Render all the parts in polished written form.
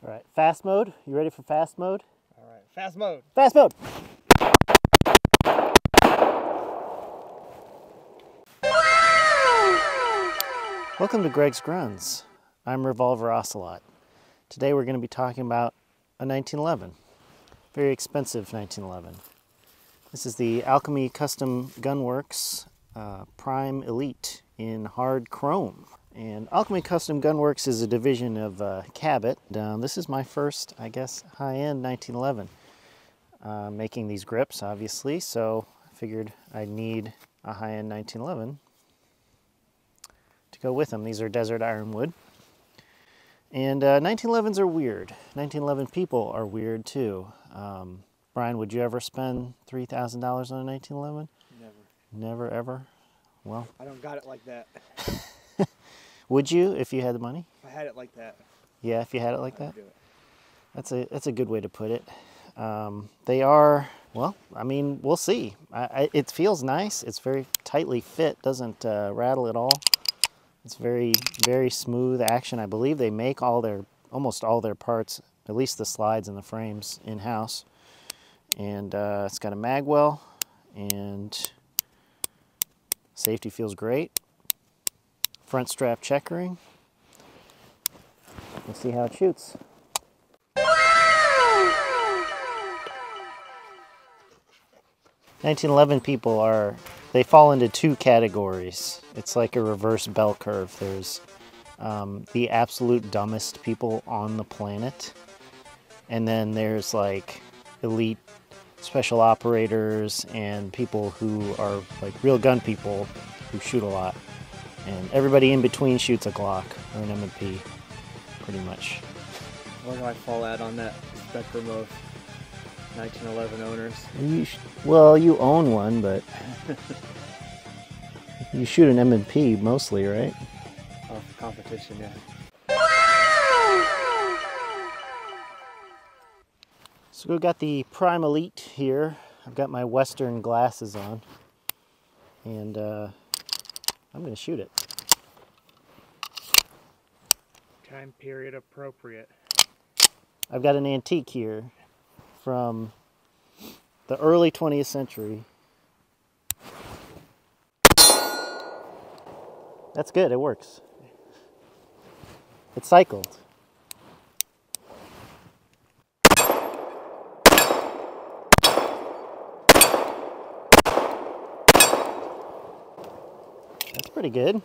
All right, fast mode. You ready for fast mode? All right, fast mode. Fast mode. Welcome to Greg's Gruns. I'm Revolver Ocelot. Today we're going to be talking about a 1911. Very expensive 1911. This is the Alchemy Custom Gunworks Prime Elite in hard chrome. And Alchemy Custom Gunworks is a division of Cabot. This is my first, I guess, high-end 1911. Making these grips, obviously, so I figured I'd need a high-end 1911 to go with them. These are desert ironwood. And 1911s are weird. 1911 people are weird, too. Brian, would you ever spend $3,000 on a 1911? Never. Never, ever? Well, I don't got it like that. would you if you had the money? If I had it like that. Yeah, if you had it like that? I'd do it. That's a good way to put it. They are, well, I mean, we'll see. It feels nice. It's very tightly fit, doesn't rattle at all. It's very, very smooth action. I believe they make almost all their parts, at least the slides and the frames, in-house. And it's got a mag well, and safety feels great. Front strap checkering. Let's see how it shoots. 1911 people they fall into two categories. It's like a reverse bell curve. There's the absolute dumbest people on the planet, and then there's like elite special operators and people who are like real gun people who shoot a lot. And everybody in between shoots a Glock or an M&P, pretty much. Where do I fall at on that spectrum of 1911 owners? Well, you own one, but you shoot an M&P mostly, right? Oh, for competition, yeah. So we've got the Prime Elite here. I've got my Western glasses on, and I'm going to shoot it. Time period appropriate. I've got an antique here from the early 20th century. That's good, it works. It cycled. That's pretty good.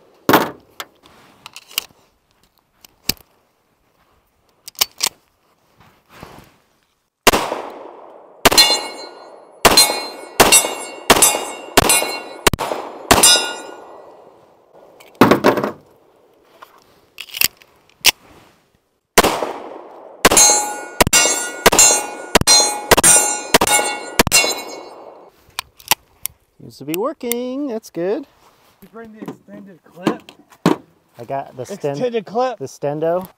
Seems to be working. That's good. You bring the extended clip. I got the Extended clip. The Stendo.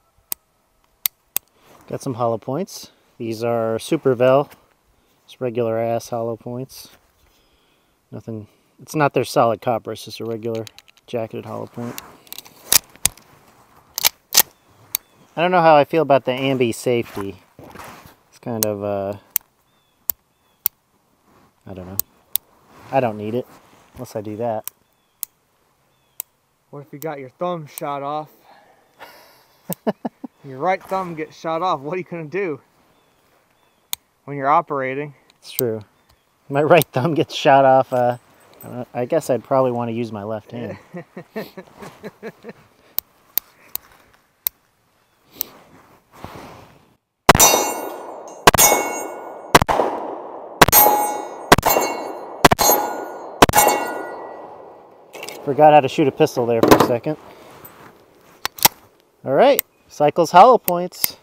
Got some hollow points. These are Super Vel. It's regular ass hollow points. Nothing. It's not their solid copper. It's just a regular jacketed hollow point. I don't know how I feel about the ambi safety. It's kind of I don't know. I don't need it unless I do that. What if you got your thumb shot off? Your right thumb gets shot off. What are you going to do when you're operating? It's true. My right thumb gets shot off. I guess I'd probably want to use my left hand. Forgot how to shoot a pistol there for a second. All right, cycles hollow points.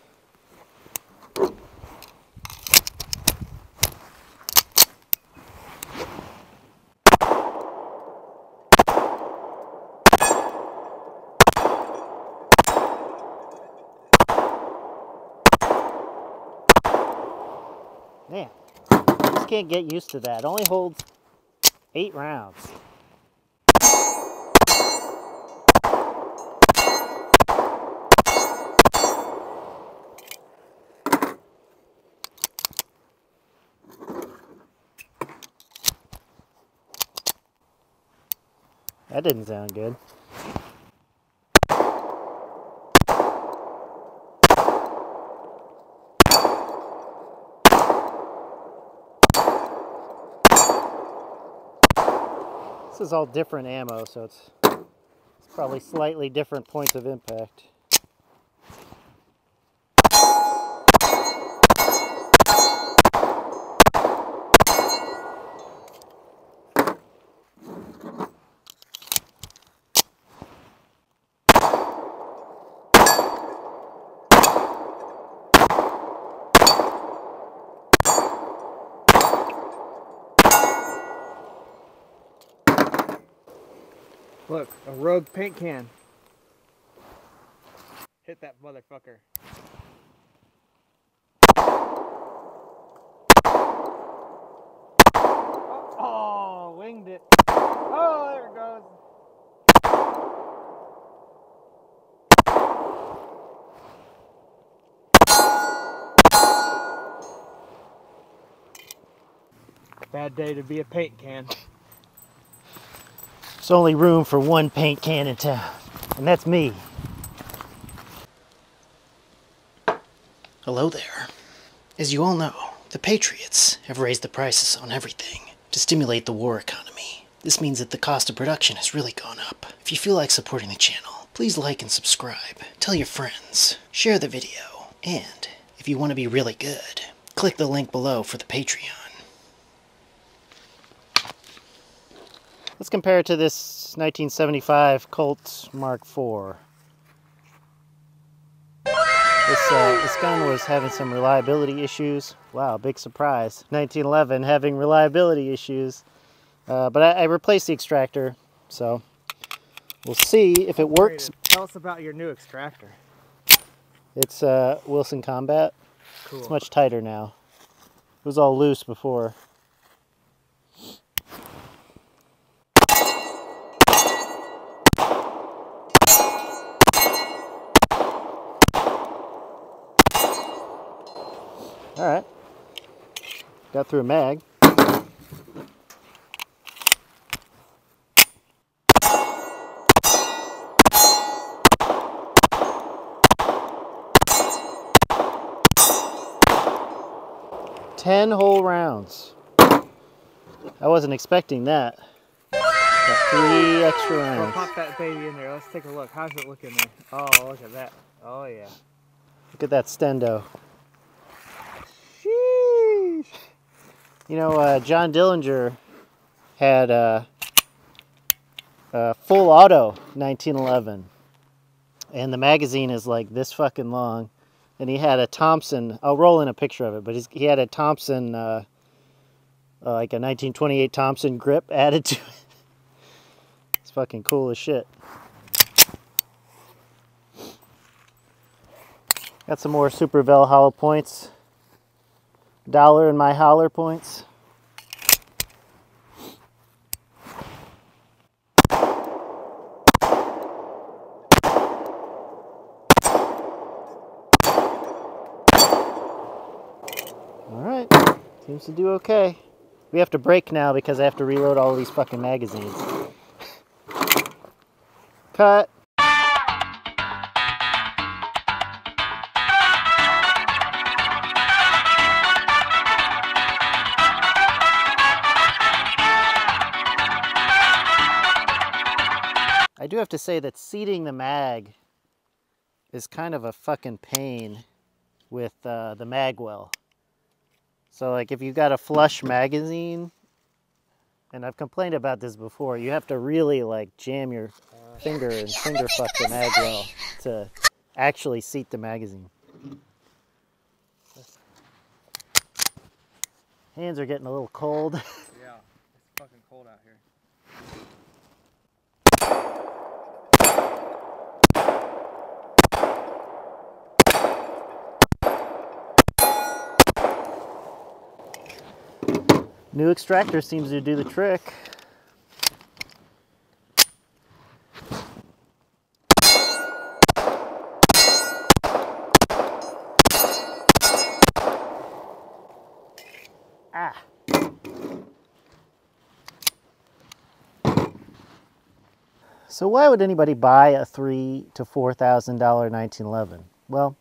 Man, I just can't get used to that. It only holds 8 rounds. That didn't sound good. This is all different ammo, so it's probably slightly different points of impact. Look, a rogue paint can. Hit that motherfucker. Oh, winged it. Oh, there it goes. Bad day to be a paint can. There's only room for one paint can in town, and that's me. Hello there. As you all know, the Patriots have raised the prices on everything to stimulate the war economy. This means that the cost of production has really gone up. If you feel like supporting the channel, please like and subscribe, tell your friends, share the video, and if you want to be really good, click the link below for the Patreon. Let's compare it to this 1975 Colt Mark IV. This gun was having some reliability issues. Wow, big surprise. 1911 having reliability issues. But I replaced the extractor, so we'll see if it works. Tell us about your new extractor. It's Wilson Combat. Cool. It's much tighter now. It was all loose before. Alright, got through a mag. Ten whole rounds. I wasn't expecting that. Got 3 extra rounds. We'll pop that baby in there. Let's take a look. How's it looking there? Oh, look at that. Oh, yeah. Look at that stendo. Sheesh. You know, John Dillinger had a full auto 1911, and the magazine is like this fucking long, and he had a Thompson. I'll roll in a picture of it, but he had a Thompson, like a 1928 Thompson grip added to it. It's fucking cool as shit. Got some more Super Vel hollow points. $1 in my holler points. Alright, seems to do okay. We have to break now because I have to reload all of these fucking magazines. Cut. I do have to say that seating the mag is kind of a fucking pain with the mag well. So like if you've got a flush magazine, and I've complained about this before, you have to really like jam your finger and finger fuck the mag well to actually seat the magazine. Hands are getting a little cold. Yeah, it's fucking cold out here. New extractor seems to do the trick. Ah. So why would anybody buy a $3,000 to $4,000 1911? Well,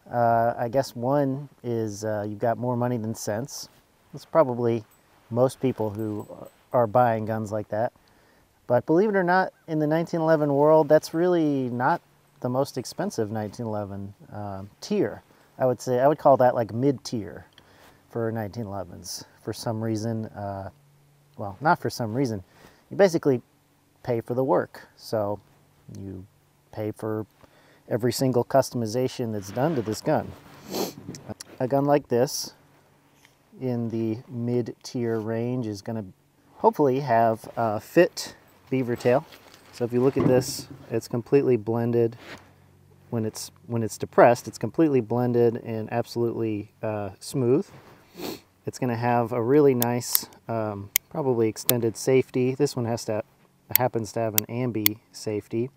I guess one is you've got more money than sense. That's probably most people who are buying guns like that. But believe it or not, in the 1911 world, that's really not the most expensive 1911 tier. I would say, I would call that like mid-tier for 1911s. For some reason, well, not for some reason, you basically pay for the work. So you pay for every single customization that's done to this gun. A gun like this in the mid-tier range is going to hopefully have a fit beaver tail. So if you look at this, it's completely blended. When it's depressed, it's completely blended and absolutely smooth. It's going to have a really nice, probably extended safety. This one happens to have an ambi safety.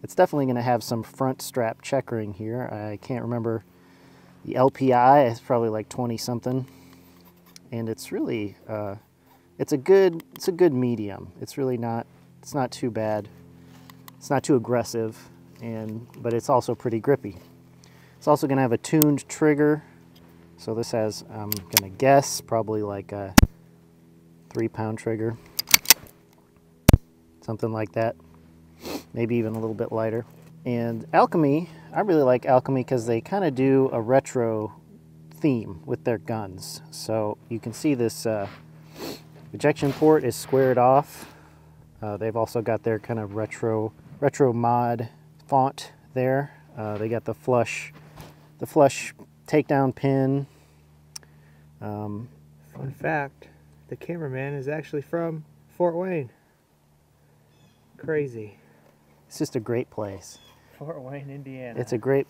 It's definitely going to have some front strap checkering here. I can't remember the LPI. It's probably like 20 something, and it's really it's a good medium. It's really not. It's not too bad. It's not too aggressive, but it's also pretty grippy. It's also going to have a tuned trigger. So this has, I'm going to guess, probably like a 3-pound trigger. Something like that. Maybe even a little bit lighter. And Alchemy, I really like Alchemy because they kind of do a retro theme with their guns. So you can see this ejection port is squared off. They've also got their kind of retro mod font there. They got the flush takedown pin. Fun fact, the cameraman is actually from Fort Wayne. Crazy. It's just a great place. Fort Wayne, Indiana. It's a great.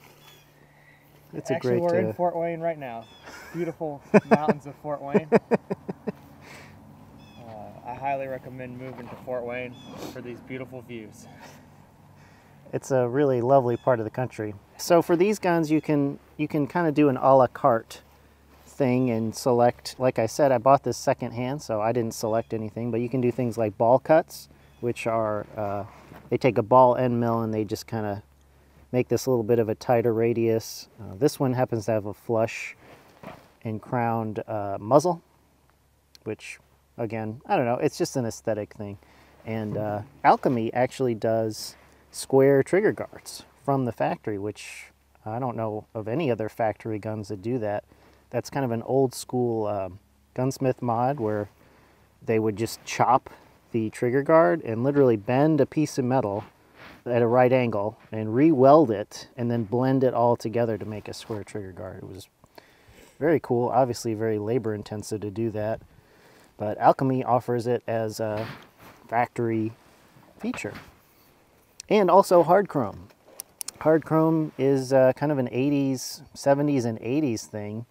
Actually, we're in Fort Wayne right now. Beautiful mountains of Fort Wayne. I highly recommend moving to Fort Wayne for these beautiful views. It's a really lovely part of the country. So for these guns, you can kind of do an a la carte thing and select. Like I said, I bought this secondhand, so I didn't select anything. But you can do things like ball cuts, which are they take a ball end mill and they just kind of make this a little bit of a tighter radius. This one happens to have a flush and crowned muzzle, which, again, I don't know, it's just an aesthetic thing. And Alchemy actually does square trigger guards from the factory, which I don't know of any other factory guns that do that. That's kind of an old school gunsmith mod where they would just chop the trigger guard and literally bend a piece of metal at a right angle and re-weld it and then blend it all together to make a square trigger guard. It was very cool, obviously very labor intensive to do that, but Alchemy offers it as a factory feature. And also hard chrome. Hard chrome is kind of an 80s, 70s and 80s thing.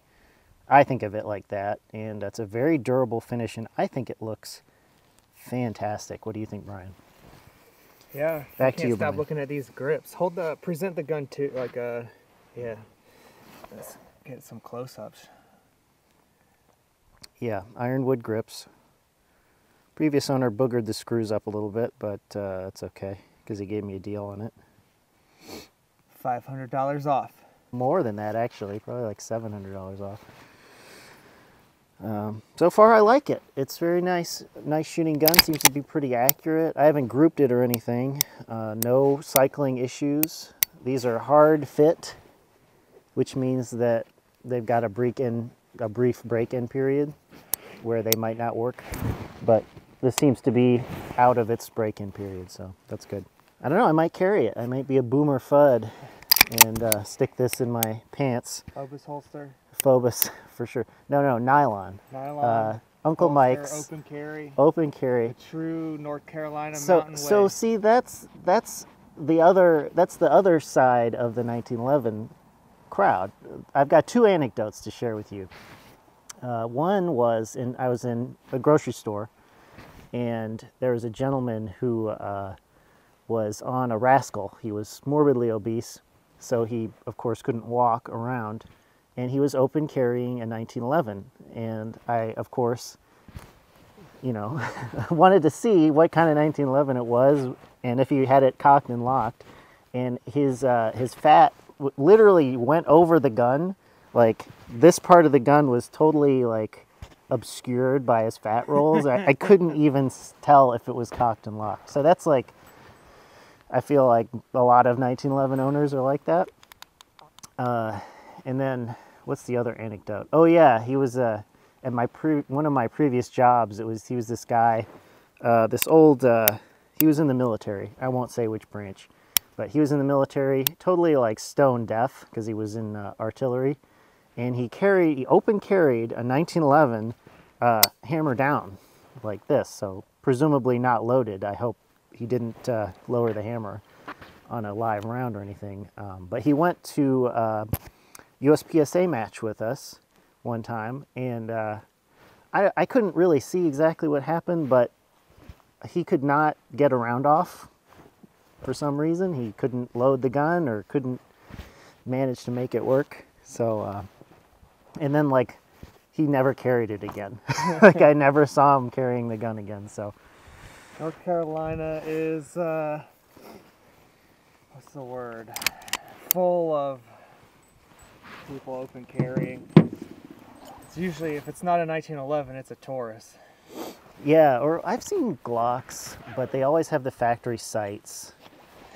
I think of it like that, and it's a very durable finish, and I think it looks fantastic. What do you think, Brian? Yeah, back to you, stop Brian. looking at these grips. Present the gun to yeah. Let's get some close-ups. Yeah, ironwood grips. Previous owner boogered the screws up a little bit, but it's okay because he gave me a deal on it. $500 off. More than that, actually, probably like $700 off. So far I like it. It's very nice shooting gun, seems to be pretty accurate. I haven't grouped it or anything. No cycling issues. These are hard fit, which means that they've got a brief break-in period where they might not work, but this seems to be out of its break-in period, so that's good. I don't know, I might carry it. I might be a boomer FUD and stick this in my pants. Phobos holster? Phobos, for sure. No, nylon. Nylon. Uncle holster, Mike's. Open carry. Open carry. A true North Carolina mountain way. So see, that's the other side of the 1911 crowd. I've got two anecdotes to share with you. One was I was in a grocery store, and there was a gentleman who was on a Rascal. He was morbidly obese, so he, of course, couldn't walk around, and he was open carrying a 1911. And I, of course, you know, wanted to see what kind of 1911 it was, and if he had it cocked and locked, and his fat literally went over the gun. Like this part of the gun was totally like obscured by his fat rolls. I couldn't even tell if it was cocked and locked. So that's like, I feel like a lot of 1911 owners are like that. And then what's the other anecdote? Oh yeah, he was at one of my previous jobs. He was this guy, he was in the military. I won't say which branch, but he was in the military, totally like stone deaf because he was in artillery, and he open carried a 1911 hammer down like this. So presumably not loaded. I hope he didn't lower the hammer on a live round or anything. But he went to USPSA match with us one time, and I couldn't really see exactly what happened, but he could not get a round off for some reason. He couldn't load the gun or couldn't manage to make it work. So, and then like he never carried it again. Like I never saw him carrying the gun again. So North Carolina is, what's the word? Full of people open carrying. It's usually, if it's not a 1911, it's a Taurus. yeah, or I've seen Glocks, but they always have the factory sights,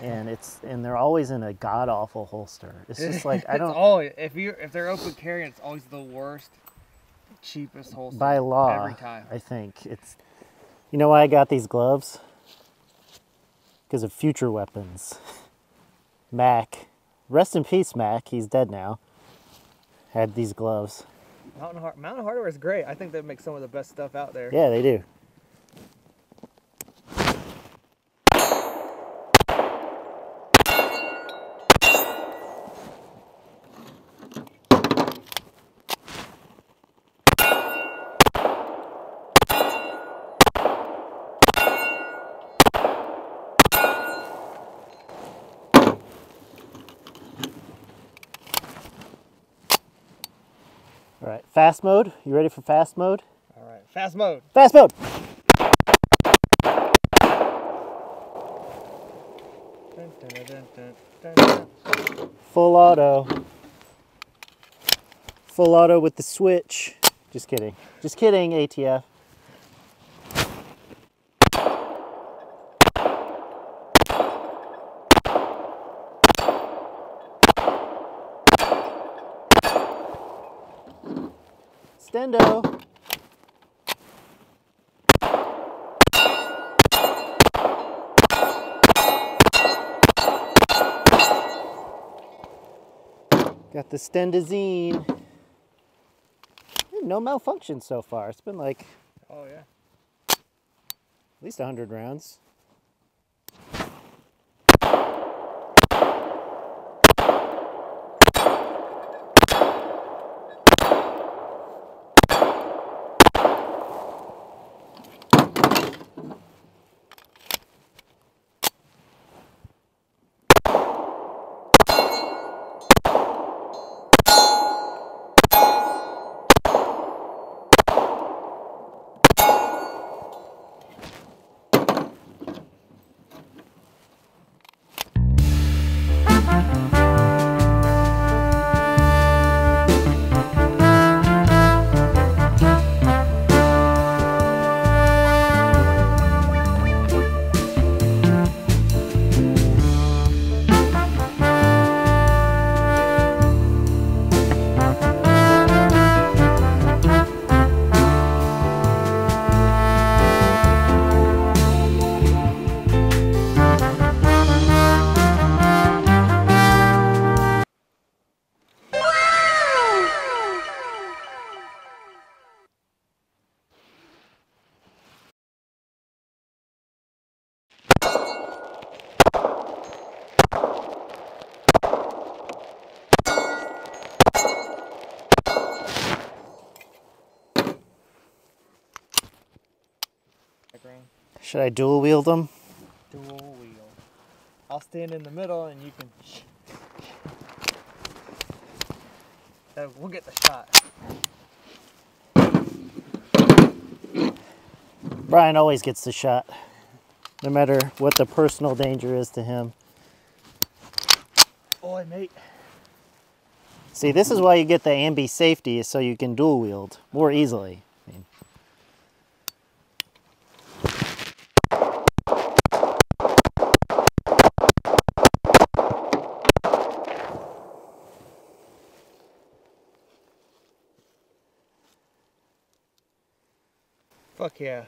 and they're always in a god awful holster. It's just like I don't. Always, if they're open carrying, it's always the worst, cheapest holster By law, every time. I think it's. You know why I got these gloves? Because of future weapons. Mac, rest in peace, Mac. He's dead now. Had these gloves. Mountain Hardware is great. I think they make some of the best stuff out there. Yeah, they do. All right, fast mode. You ready for fast mode? All right, fast mode. Fast mode! Dun, dun, dun, dun, dun, dun. Full auto. Full auto with the switch. Just kidding. Just kidding, ATF. Stendo. Got the Stendazine. No malfunction so far. It's been like Oh yeah. at least 100 rounds. Should I dual wield them? Dual wheel. I'll stand in the middle and you can. We'll get the shot. Brian always gets the shot. no matter what the personal danger is to him. Boy, mate. See, this is why you get the ambi safety, is so you can dual wield more easily. Fuck yeah.